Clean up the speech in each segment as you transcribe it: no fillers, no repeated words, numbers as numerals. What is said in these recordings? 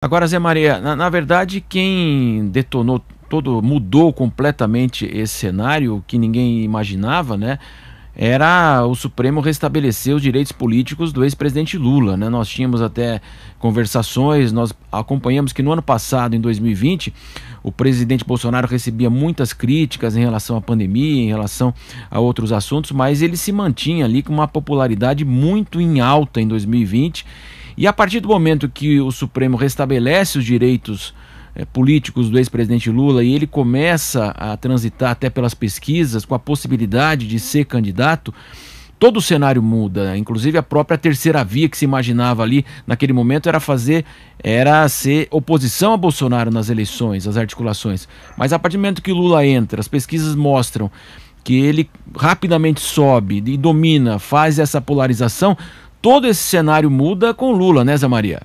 Agora, Zé Maria, na verdade, quem detonou mudou completamente esse cenário que ninguém imaginava, né? Era o Supremo restabelecer os direitos políticos do ex-presidente Lula, né? Nós tínhamos até conversações, nós acompanhamos que no ano passado, em 2020, o presidente Bolsonaro recebia muitas críticas em relação à pandemia, em relação a outros assuntos, mas ele se mantinha ali com uma popularidade muito em alta em 2020. E a partir do momento que o Supremo restabelece os direitos políticos do ex-presidente Lula e ele começa a transitar até pelas pesquisas com a possibilidade de ser candidato, todo o cenário muda, inclusive a própria terceira via que se imaginava ali naquele momento era ser oposição a Bolsonaro nas eleições, as articulações. Mas a partir do momento que Lula entra, as pesquisas mostram que ele rapidamente sobe e domina, faz essa polarização, todo esse cenário muda com Lula, né, Zé Maria?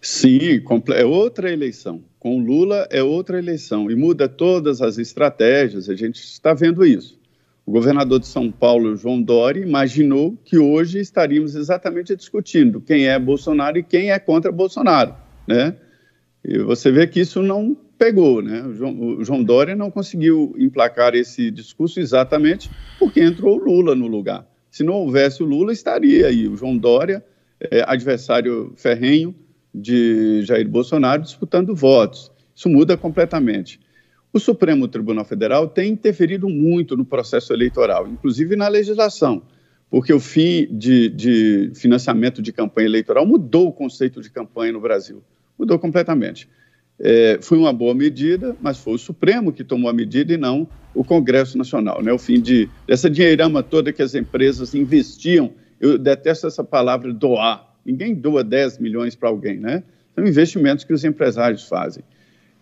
Sim, é outra eleição. Com Lula é outra eleição e muda todas as estratégias, a gente está vendo isso. O governador de São Paulo, João Dória, imaginou que hoje estaríamos exatamente discutindo quem é Bolsonaro e quem é contra Bolsonaro, né? E você vê que isso não pegou, né? O João Dória não conseguiu emplacar esse discurso exatamente porque entrou o Lula no lugar. Se não houvesse o Lula, estaria aí o João Dória, adversário ferrenho de Jair Bolsonaro, disputando votos. Isso muda completamente. O Supremo Tribunal Federal tem interferido muito no processo eleitoral, inclusive na legislação, porque o fim de financiamento de campanha eleitoral mudou o conceito de campanha no Brasil. Mudou completamente. Foi uma boa medida, mas foi o Supremo que tomou a medida e não o Congresso Nacional, né? O fim dessa dinheirama toda que as empresas investiam. Eu detesto essa palavra doar. Ninguém doa 10 milhões para alguém, né? São investimentos que os empresários fazem.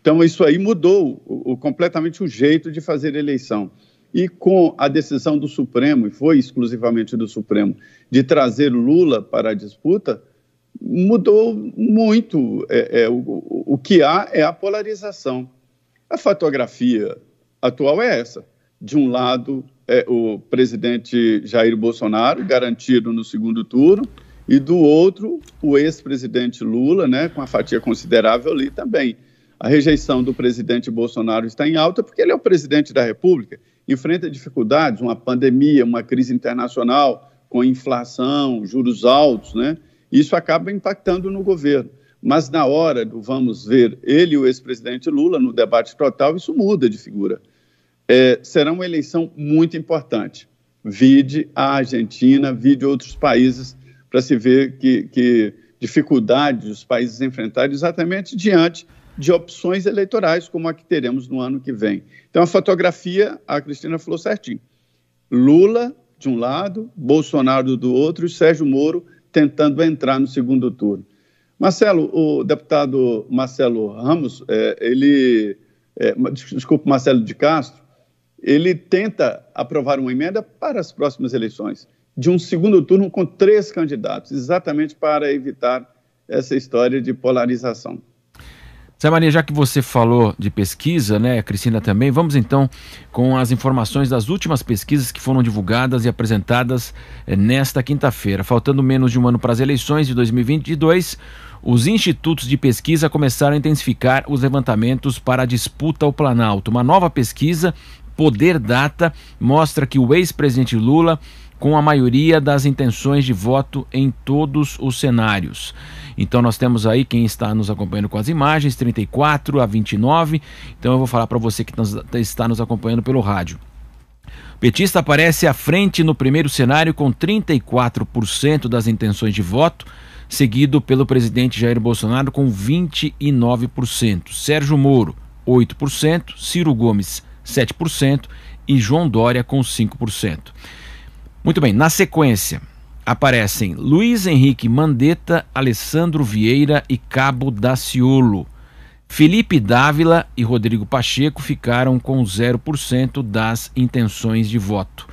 Então, isso aí mudou completamente o jeito de fazer eleição. E com a decisão do Supremo, e foi exclusivamente do Supremo, de trazer Lula para a disputa, mudou muito. O que há é a polarização. A fotografia atual é essa. De um lado, o presidente Jair Bolsonaro, garantido no segundo turno, e do outro, o ex-presidente Lula, né, com uma fatia considerável ali também. A rejeição do presidente Bolsonaro está em alta porque ele é o presidente da República, enfrenta dificuldades, uma pandemia, uma crise internacional, com inflação, juros altos, né? Isso acaba impactando no governo. Mas na hora do vamos ver ele e o ex-presidente Lula no debate total, isso muda de figura. Será uma eleição muito importante. Vide a Argentina, vide outros países, para se ver que dificuldades os países enfrentaram exatamente diante de opções eleitorais como a que teremos no ano que vem. Então, a fotografia, a Cristina falou certinho. Lula, de um lado, Bolsonaro do outro, e Sérgio Moro tentando entrar no segundo turno. Marcelo, o deputado Marcelo Ramos, Marcelo de Castro, ele tenta aprovar uma emenda para as próximas eleições, de um segundo turno com 3 candidatos, exatamente para evitar essa história de polarização. Zé Maria, já que você falou de pesquisa, né, a Cristina também, vamos então com as informações das últimas pesquisas que foram divulgadas e apresentadas nesta quinta-feira. Faltando menos de um ano para as eleições de 2022, os institutos de pesquisa começaram a intensificar os levantamentos para a disputa ao Planalto. Uma nova pesquisa, Poder Data, mostra que o ex-presidente Lula com a maioria das intenções de voto em todos os cenários. Então nós temos aí quem está nos acompanhando com as imagens, 34 a 29. Então eu vou falar para você que está nos acompanhando pelo rádio. O petista aparece à frente no primeiro cenário com 34% das intenções de voto, seguido pelo presidente Jair Bolsonaro com 29%, Sérgio Moro 8%, Ciro Gomes 7% e João Dória com 5%. Muito bem, na sequência aparecem Luiz Henrique Mandetta, Alessandro Vieira e Cabo Daciolo. Felipe Dávila e Rodrigo Pacheco ficaram com 0% das intenções de voto.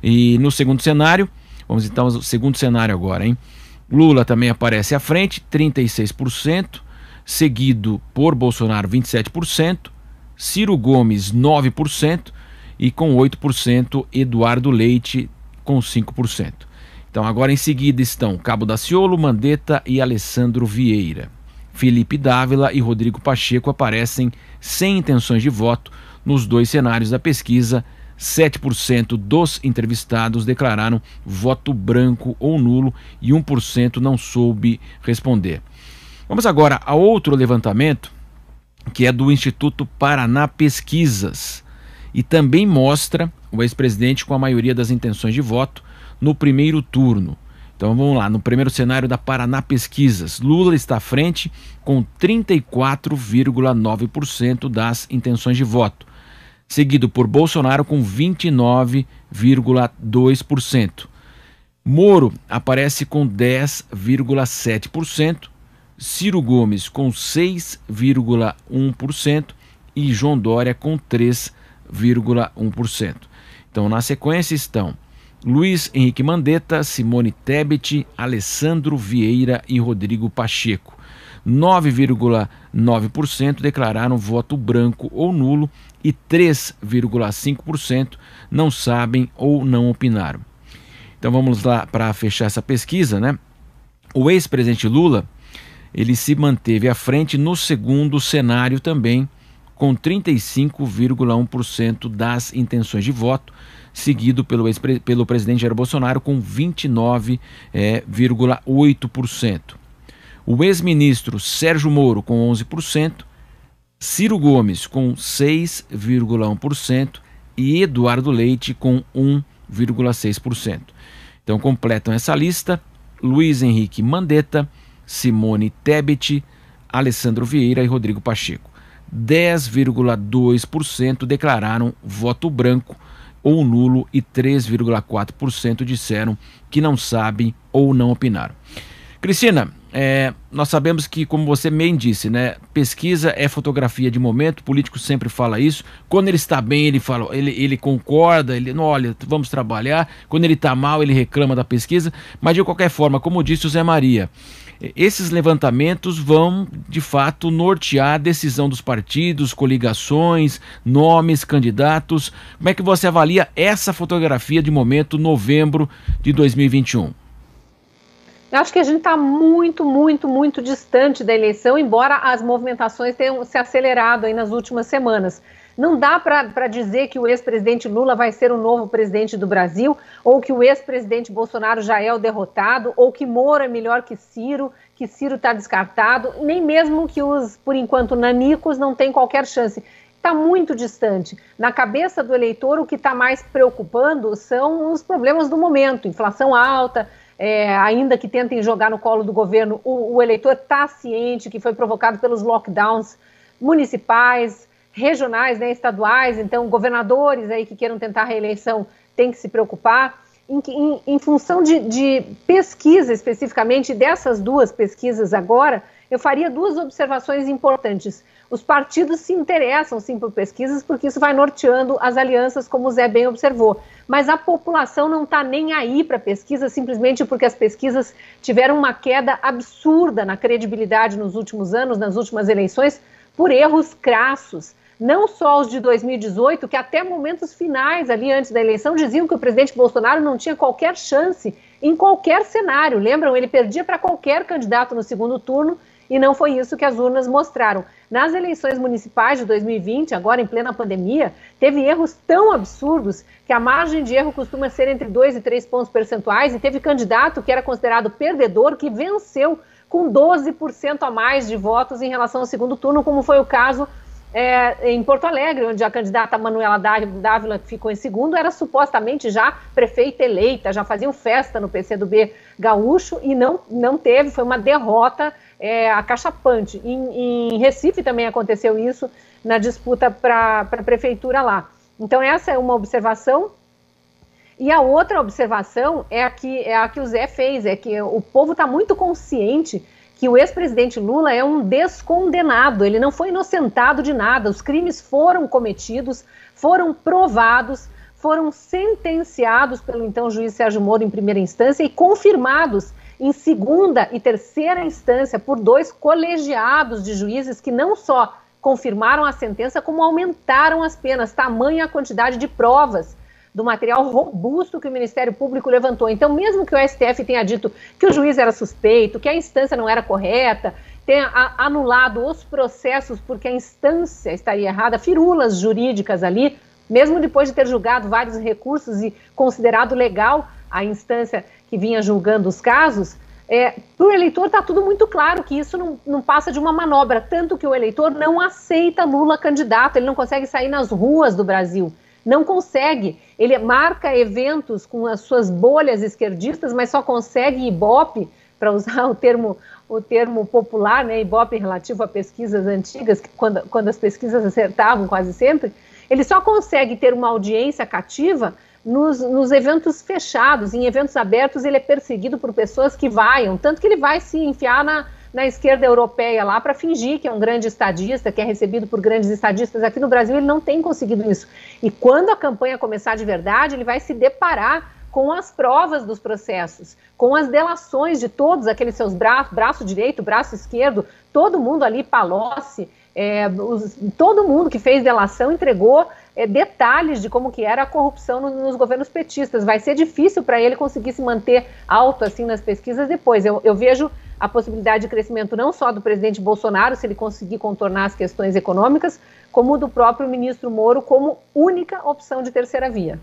E no segundo cenário, vamos então ao segundo cenário agora, hein? Lula também aparece à frente, 36%, seguido por Bolsonaro, 27%, Ciro Gomes, 9% e com 8% Eduardo Leite, com 5%. Então agora em seguida estão Cabo Daciolo, Mandetta e Alessandro Vieira. Felipe Dávila e Rodrigo Pacheco aparecem sem intenções de voto nos dois cenários da pesquisa. 7% dos entrevistados declararam voto branco ou nulo e 1% não soube responder. Vamos agora a outro levantamento, que é do Instituto Paraná Pesquisas, e também mostra o ex-presidente com a maioria das intenções de voto no primeiro turno. Então vamos lá, no primeiro cenário da Paraná Pesquisas, Lula está à frente com 34,9% das intenções de voto, seguido por Bolsonaro com 29,2%. Moro aparece com 10,7%, Ciro Gomes com 6,1% e João Dória com 3,1%. Então, na sequência estão Luiz Henrique Mandetta, Simone Tebet, Alessandro Vieira e Rodrigo Pacheco. 9,9% declararam voto branco ou nulo e 3,5% não sabem ou não opinaram. Então vamos lá para fechar essa pesquisa, né? O ex-presidente Lula, ele se manteve à frente no segundo cenário também, com 35,1% das intenções de voto, seguido pelo presidente Jair Bolsonaro com 29,8%. O ex-ministro Sérgio Moro com 11%, Ciro Gomes com 6,1% e Eduardo Leite com 1,6%. Então completam essa lista Luiz Henrique Mandetta, Simone Tebet, Alessandro Vieira e Rodrigo Pacheco. 10,2% declararam voto branco ou nulo e 3,4% disseram que não sabem ou não opinaram. Cristina, nós sabemos que, como você bem disse, né, pesquisa é fotografia de momento, o político sempre fala isso. Quando ele está bem, ele fala, ele concorda, ele, olha, vamos trabalhar. Quando ele está mal, ele reclama da pesquisa. Mas, de qualquer forma, como disse o Zé Maria, esses levantamentos vão, de fato, nortear a decisão dos partidos, coligações, nomes, candidatos. Como é que você avalia essa fotografia de momento, novembro de 2021? Eu acho que a gente está muito distante da eleição, embora as movimentações tenham se acelerado aí nas últimas semanas. Não dá para dizer que o ex-presidente Lula vai ser o novo presidente do Brasil, ou que o ex-presidente Bolsonaro já é o derrotado, ou que Moro é melhor que Ciro está descartado, nem mesmo que os, por enquanto, nanicos não têm qualquer chance. Está muito distante. Na cabeça do eleitor, o que está mais preocupando são os problemas do momento, inflação alta. Ainda que tentem jogar no colo do governo, o eleitor está ciente que foi provocado pelos lockdowns municipais, regionais, né, estaduais. Então, governadores aí que queiram tentar a reeleição têm que se preocupar. Em função de pesquisa especificamente, dessas duas pesquisas agora, eu faria duas observações importantes. Os partidos se interessam, sim, por pesquisas, porque isso vai norteando as alianças, como o Zé bem observou. Mas a população não está nem aí para pesquisa, simplesmente porque as pesquisas tiveram uma queda absurda na credibilidade nos últimos anos, nas últimas eleições, por erros crassos. Não só os de 2018, que até momentos finais, ali antes da eleição, diziam que o presidente Bolsonaro não tinha qualquer chance em qualquer cenário. Lembram? Ele perdia para qualquer candidato no segundo turno, e não foi isso que as urnas mostraram. Nas eleições municipais de 2020, agora em plena pandemia, teve erros tão absurdos que a margem de erro costuma ser entre 2 e 3 pontos percentuais, e teve candidato que era considerado perdedor que venceu com 12% a mais de votos em relação ao segundo turno, como foi o caso em Porto Alegre, onde a candidata Manuela Dávila, que ficou em segundo, era supostamente já prefeita eleita, já faziam festa no PCdoB gaúcho, e não teve, foi uma derrota acachapante. Em Recife também aconteceu isso, na disputa para a prefeitura lá. Então essa é uma observação. E a outra observação é a que o Zé fez, é que o povo está muito consciente que o ex-presidente Lula é um descondenado, ele não foi inocentado de nada, os crimes foram cometidos, foram provados, foram sentenciados pelo então juiz Sérgio Moro em primeira instância e confirmados em segunda e terceira instância por 2 colegiados de juízes que não só confirmaram a sentença, como aumentaram as penas, tamanha a quantidade de provas do material robusto que o Ministério Público levantou. Então, mesmo que o STF tenha dito que o juiz era suspeito, que a instância não era correta, tenha anulado os processos porque a instância estaria errada, firulas jurídicas ali, mesmo depois de ter julgado vários recursos e considerado legal a instância que vinha julgando os casos, para o eleitor está tudo muito claro que isso não passa de uma manobra, tanto que o eleitor não aceita Lula candidato, ele não consegue sair nas ruas do Brasil, não consegue, ele marca eventos com as suas bolhas esquerdistas, mas só consegue Ibope, para usar o termo popular, né, Ibope relativo a pesquisas antigas, quando as pesquisas acertavam quase sempre, ele só consegue ter uma audiência cativa nos eventos fechados. Em eventos abertos ele é perseguido por pessoas que vaiam, tanto que ele vai se enfiar na esquerda europeia lá para fingir que é um grande estadista, que é recebido por grandes estadistas. Aqui no Brasil ele não tem conseguido isso. E quando a campanha começar de verdade, ele vai se deparar com as provas dos processos, com as delações de todos aqueles seus braço direito, braço esquerdo, todo mundo ali, Palocci, todo mundo que fez delação entregou detalhes de como que era a corrupção nos governos petistas. Vai ser difícil para ele conseguir se manter alto assim nas pesquisas depois. Eu vejo a possibilidade de crescimento não só do presidente Bolsonaro, se ele conseguir contornar as questões econômicas, como do próprio ministro Moro como única opção de terceira via.